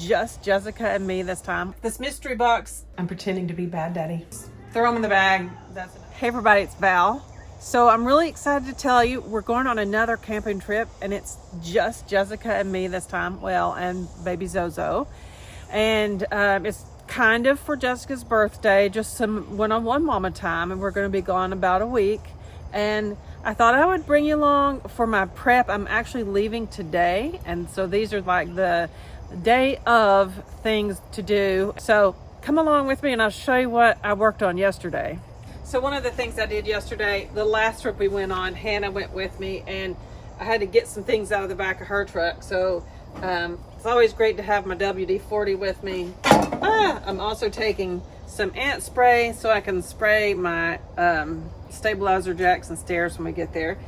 just Jessica and me this time. This mystery box, I'm pretending to be Bad Daddy. Throw them in the bag. That's it. Hey everybody, it's Val. So I'm really excited to tell you we're going on another camping trip, and it's just Jessica and me this time. Well, and baby Zozo. And it's kind of for Jessica's birthday, just some one-on-one mama time, and we're going to be gone about a week. And I thought I would bring you along for my prep. I'm actually leaving today, and so these are like the day of things to do. So come along with me and I'll show you what I worked on yesterday. So one of the things I did yesterday, the last trip we went on, Hannah went with me, and I had to get some things out of the back of her truck. So it's always great to have my WD-40 with me. I'm also taking some ant spray so I can spray my stabilizer jacks and stairs when we get there.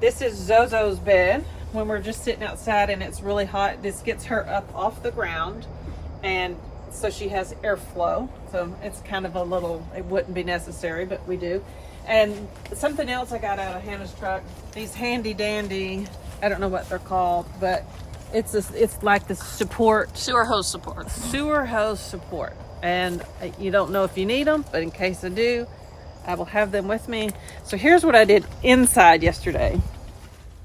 This is Zozo's bed when we're just sitting outside and it's really hot. This gets her up off the ground, and so she has airflow. So it's kind of a little, it wouldn't be necessary, but we do. And something else I got out of Hannah's truck, these handy dandy, I don't know what they're called, but it's like the support. Sewer hose support. Sewer hose support. And you don't know if you need them, but in case I do, I will have them with me. So here's what I did inside yesterday.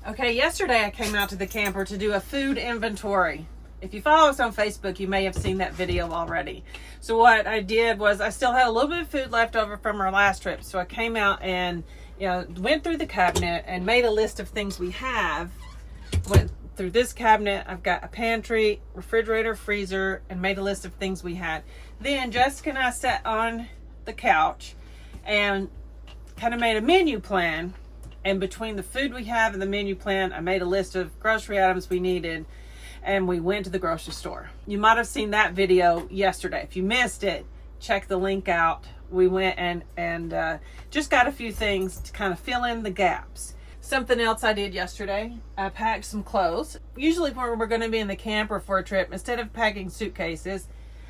Okay, yesterday I came out to the camper to do a food inventory. If you follow us on Facebook, you may have seen that video already. So what I did was I still had a little bit of food left over from our last trip. So I came out and, went through the cabinet and made a list of things we have. Went through this cabinet. I've got a pantry, refrigerator, freezer, and made a list of things we had. Then Jessica and I sat on the couch and kind of made a menu plan. And between the food we have and the menu plan, I made a list of grocery items we needed, and we went to the grocery store. You might have seen that video yesterday. If you missed it, check the link out. We went and just got a few things to kind of fill in the gaps. Something else I did yesterday, I packed some clothes. Usually when we're going to be in the camper for a trip, instead of packing suitcases,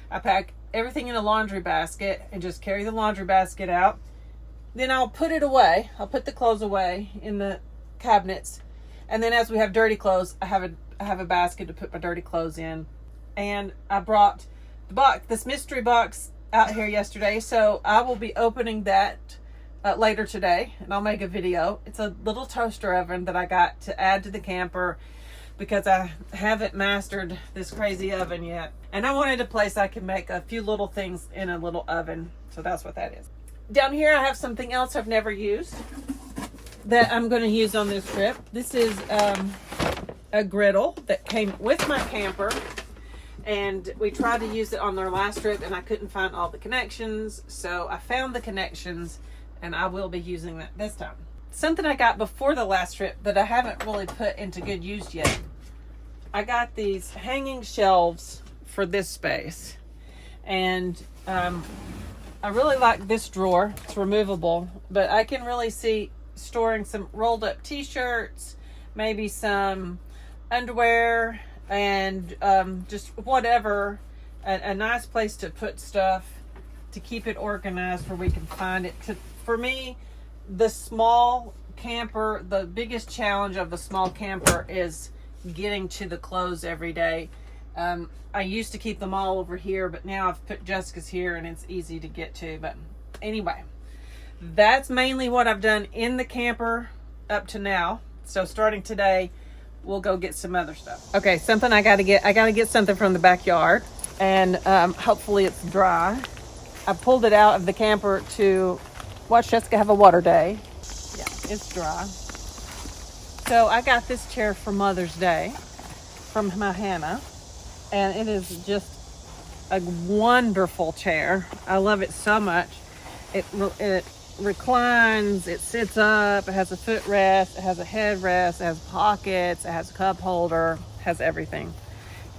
I pack everything in a laundry basket and just carry the laundry basket out. Then I'll put it away. I'll put the clothes away in the cabinets. And then as we have dirty clothes, I have a basket to put my dirty clothes in. And I brought this mystery box out here yesterday. So I will be opening that later today, and I'll make a video. It's a little toaster oven that I got to add to the camper because I haven't mastered this crazy oven yet. And I wanted a place I could make a few little things in a little oven. So that's what that is. Down here I have something else I've never used that I'm going to use on this trip. This is a griddle that came with my camper, and we tried to use it on our last trip and I couldn't find all the connections, so I found the connections and I will be using that this time. Something I got before the last trip that I haven't really put into good use yet. I got these hanging shelves for this space, and I really like this drawer. It's removable, but I can really see storing some rolled up t-shirts, maybe some underwear, and just whatever, a nice place to put stuff to keep it organized where we can find it. For me, the small camper, the biggest challenge of the small camper is getting to the clothes every day. I used to keep them all over here, but now I've put Jessica's here and it's easy to get to. But anyway, that's mainly what I've done in the camper up to now. So starting today, we'll go get some other stuff. Okay, something I gotta get something from the backyard, and hopefully it's dry. I pulled it out of the camper to watch Jessica have a water day. Yeah, it's dry. So I got this chair for Mother's Day from my Hannah. And it is just a wonderful chair. I love it so much. It reclines, it sits up, it has a footrest, it has a headrest, it has pockets, it has a cup holder, it has everything.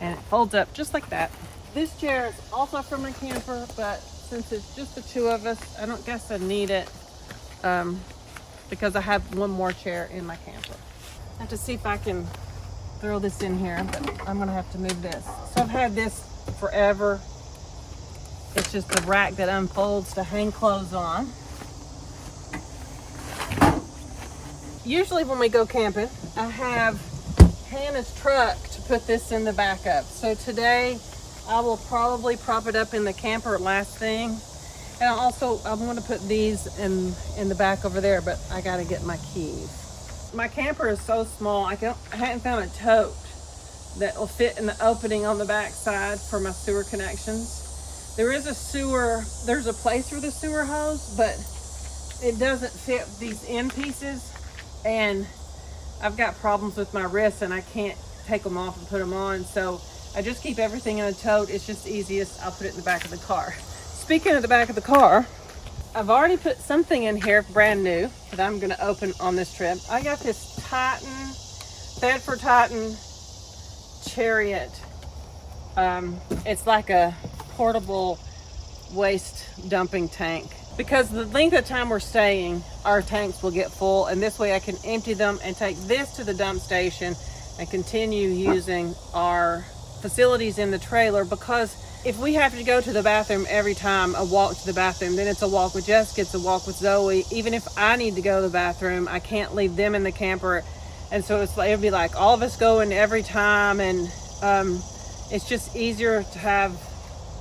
And it folds up just like that. This chair is also from my camper, but since it's just the two of us, I don't guess I need it because I have one more chair in my camper. I have to see if I can throw this in here, but I'm gonna have to move this. So I've had this forever. It's just a rack that unfolds to hang clothes on. Usually when we go camping, I have Hannah's truck to put this in the back of. So today I will probably prop it up in the camper last thing. And I'm going to put these in the back over there, but I got to get my keys. My camper is so small, I hadn't found a tote that will fit in the opening on the back side for my sewer connections. There's a place for the sewer hose, but it doesn't fit these end pieces. And I've got problems with my wrists and I can't take them off and put them on. So I just keep everything in a tote. It's just easiest. I'll put it in the back of the car. Speaking of the back of the car, I've already put something in here brand new that I'm going to open on this trip. I got this Thetford Titan Chariot. It's like a portable waste dumping tank. Because the length of time we're staying, our tanks will get full, and this way I can empty them and take this to the dump station and continue using our facilities in the trailer. Because if we have to go to the bathroom every time, a walk to the bathroom, then it's a walk with Jessica, it's a walk with Zoe. Even if I need to go to the bathroom, I can't leave them in the camper. And so it'll be like all of us going every time, and it's just easier to have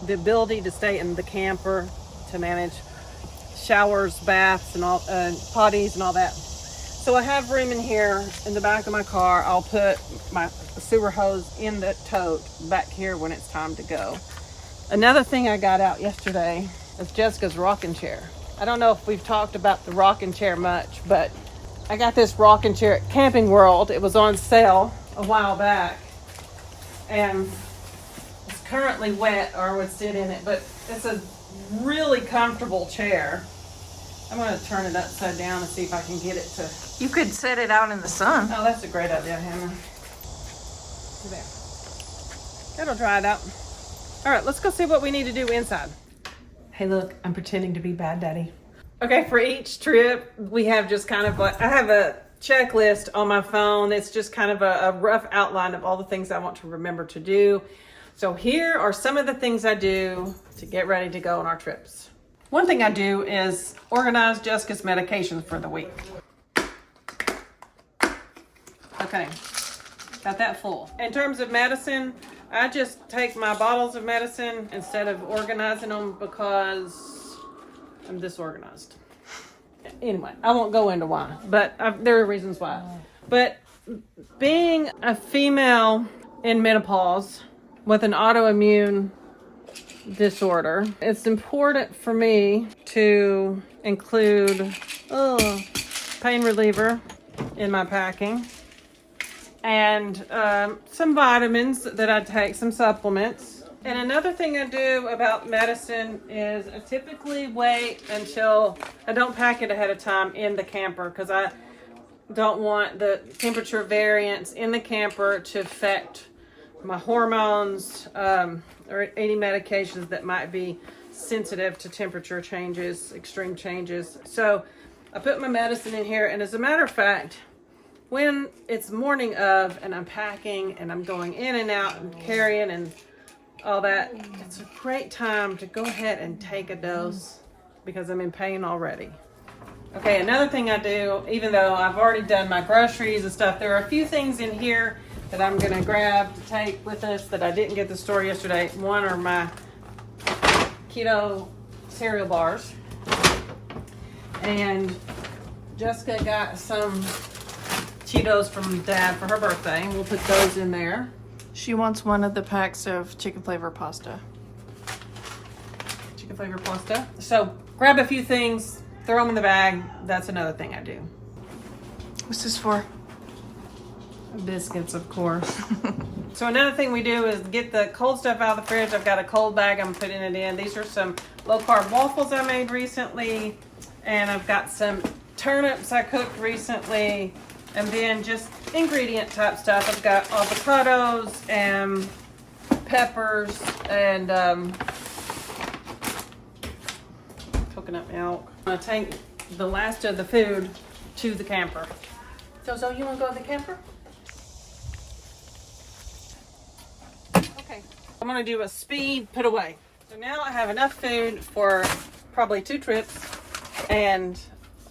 the ability to stay in the camper to manage showers, baths, and all potties and all that. So I have room in here in the back of my car. I'll put my sewer hose in the tote back here when it's time to go. Another thing I got out yesterday is Jessica's rocking chair. I don't know if we've talked about the rocking chair much, but I got this rocking chair at Camping World. It was on sale a while back, and it's currently wet, or I would sit in it, but it's a really comfortable chair. I'm going to turn it upside down and see if I can get it to... You could set it out in the sun. Oh, that's a great idea, Hannah. There. It'll dry it out. All right, let's go see what we need to do inside. Hey, look, I'm pretending to be Bad Daddy. Okay, for each trip, we have just kind of like... I have a checklist on my phone. It's just kind of a rough outline of all the things I want to remember to do. So here are some of the things I do to get ready to go on our trips. One thing I do is organize Jessica's medications for the week. Okay, got that full. In terms of medicine, I just take my bottles of medicine instead of organizing them because I'm disorganized. Anyway, I won't go into why, but there are reasons why. But being a female in menopause with an autoimmune disorder, it's important for me to include pain reliever in my packing, and some vitamins that I take, some supplements. And another thing I do about medicine is I typically wait until I don't pack it ahead of time in the camper, because I don't want the temperature variance in the camper to affect my hormones or any medications that might be sensitive to temperature changes, extreme changes. So I put my medicine in here, and as a matter of fact, when it's morning of and I'm packing and I'm going in and out and carrying and all that, it's a great time to go ahead and take a dose because I'm in pain already. Okay, another thing I do, even though I've already done my groceries and stuff, there are a few things in here that I'm gonna grab to take with us that I didn't get at the store yesterday. One are my keto cereal bars. And Jessica got some Cheetos from Dad for her birthday, and we'll put those in there. She wants one of the packs of chicken flavor pasta. Chicken flavor pasta. So grab a few things, throw them in the bag. That's another thing I do. What's this for? Biscuits, of course. So another thing we do is get the cold stuff out of the fridge. I've got a cold bag I'm putting it in. These are some low-carb waffles I made recently, and I've got some turnips I cooked recently, and then just ingredient type stuff. I've got avocados and peppers and coconut milk. I'm gonna take the last of the food to the camper. So you wanna go to the camper? Okay, I'm gonna do a speed put away. So now I have enough food for probably 2 trips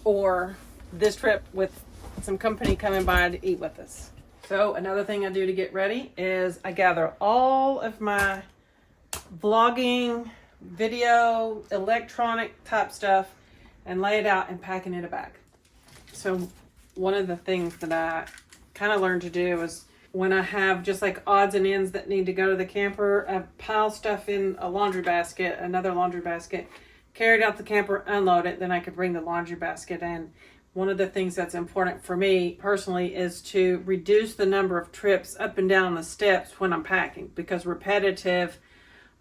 or this trip with some company coming by to eat with us. So another thing I do to get ready is I gather all of my vlogging, video, electronic type stuff, and lay it out and pack it in a bag. So one of the things that I kind of learned to do is when I have just like odds and ends that need to go to the camper, I pile stuff in a laundry basket, another laundry basket, carry it out the camper, unload it, then I could bring the laundry basket in. One of the things that's important for me personally is to reduce the number of trips up and down the steps when I'm packing, because repetitive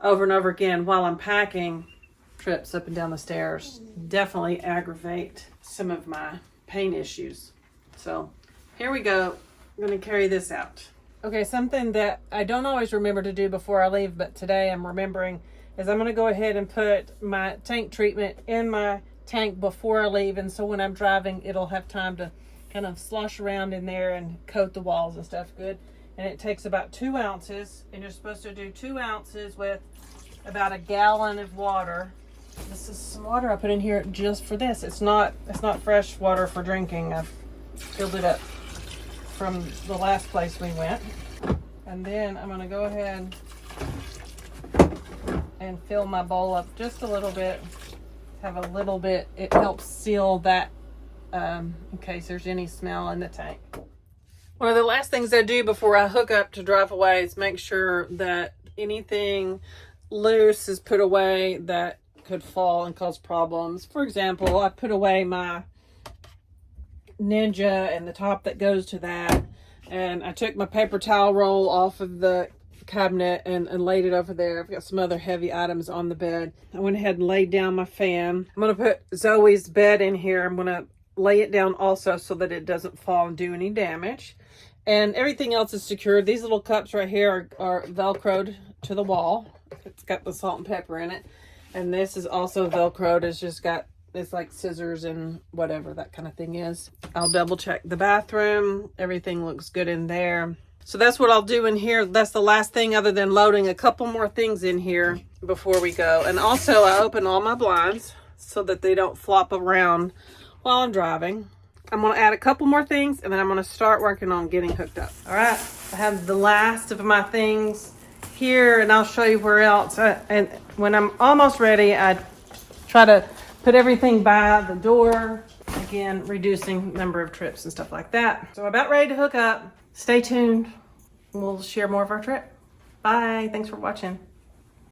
over and over again while I'm packing trips up and down the stairs definitely aggravate some of my pain issues. So here we go. I'm going to carry this out. Okay, something that I don't always remember to do before I leave, but today I'm remembering, is I'm going to go ahead and put my tank treatment in my tank before I leave, and so when I'm driving it'll have time to kind of slosh around in there and coat the walls and stuff good. And it takes about 2 ounces, and you're supposed to do 2 ounces with about a gallon of water. This is some water I put in here just for this. It's not fresh water for drinking. I've filled it up from the last place we went. And then I'm going to go ahead and fill my bowl up just a little bit. Have a little bit. It helps seal that in case there's any smell in the tank. One of the last things I do before I hook up to drive away is make sure that anything loose is put away that could fall and cause problems. For example, I put away my Ninja and the top that goes to that, and I took my paper towel roll off of the cabinet and laid it over there. I've got some other heavy items on the bed. I went ahead and laid down my fan. I'm going to put Zoe's bed in here. I'm going to lay it down also so that it doesn't fall and do any damage. And everything else is secured. These little cups right here are Velcroed to the wall. It's got the salt and pepper in it. And this is also Velcroed. It's like scissors and whatever that kind of thing is. I'll double check the bathroom. Everything looks good in there. So that's what I'll do in here. That's the last thing other than loading a couple more things in here before we go. And also I open all my blinds so that they don't flop around while I'm driving. I'm going to add a couple more things and then I'm going to start working on getting hooked up. All right, I have the last of my things here and I'll show you where else. And when I'm almost ready, I try to put everything by the door. Again, reducing number of trips and stuff like that. So I'm about ready to hook up. Stay tuned. We'll share more of our trip. Bye. Thanks for watching.